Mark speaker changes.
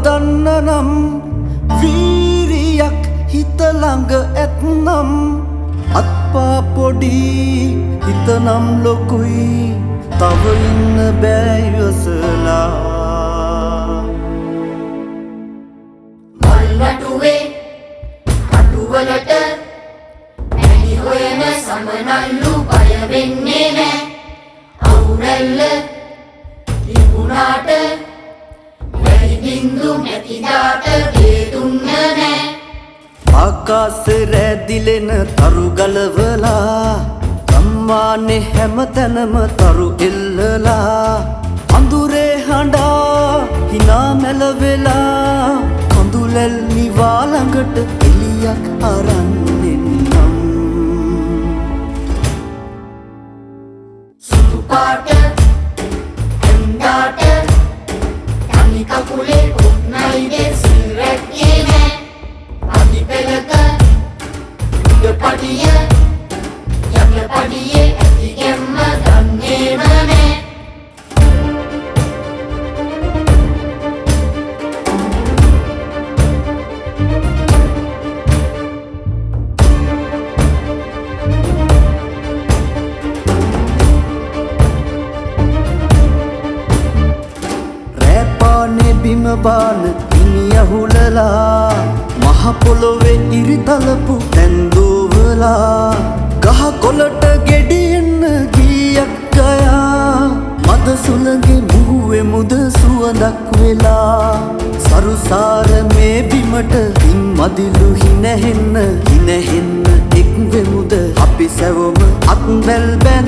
Speaker 1: දන්න නම් වීරියක් හිත ළඟ ඇත්නම් අත්පා පොඩි හිතනම් ලොකුයි තව ඉන්න බෑ ඉවසලා
Speaker 2: මල්වටුවේ කටුවලට මැණි හොයන සමනල්ලු බය වෙන්නේ නෑ අවුරැල්ල තිබුණාට වැලි බින්දු නැති දාට ගේ දුන්න නෑ
Speaker 1: ආකාශ රැදිලෙන තරු ගලවලා ගම්මානේ හැමතැනම තරු එල්ලලා අඳුරේ හඬා හිනා මැලවෙලා කඳුලැල් නිවා ළඟට එලියක් අරන් එන්නම්
Speaker 2: සුදු පාට ඇඳාට තනි කකුලේ කුක්නයිගේ සිල් රැක්කේ නෑ අදි පෙළක උඩ පඩිය යන්න පඩියේ ඇති ගැම්ම දන්නේම නෑ
Speaker 1: බිම බාන ඉනි අහුලලා මහ පොළොවේ ඉරිතලපු තැන්දෝවලා ගහ කොළට ගෙඩියෙන්න ගීයක් ගයා මද සුළඟේ මුහුවේ මුද සුවඳක් වෙලා සරුසාර මේ බිමට හින් මදිලු හිනහෙන්න එක් වෙමුද අපි සැවොම අත් බැල් බැ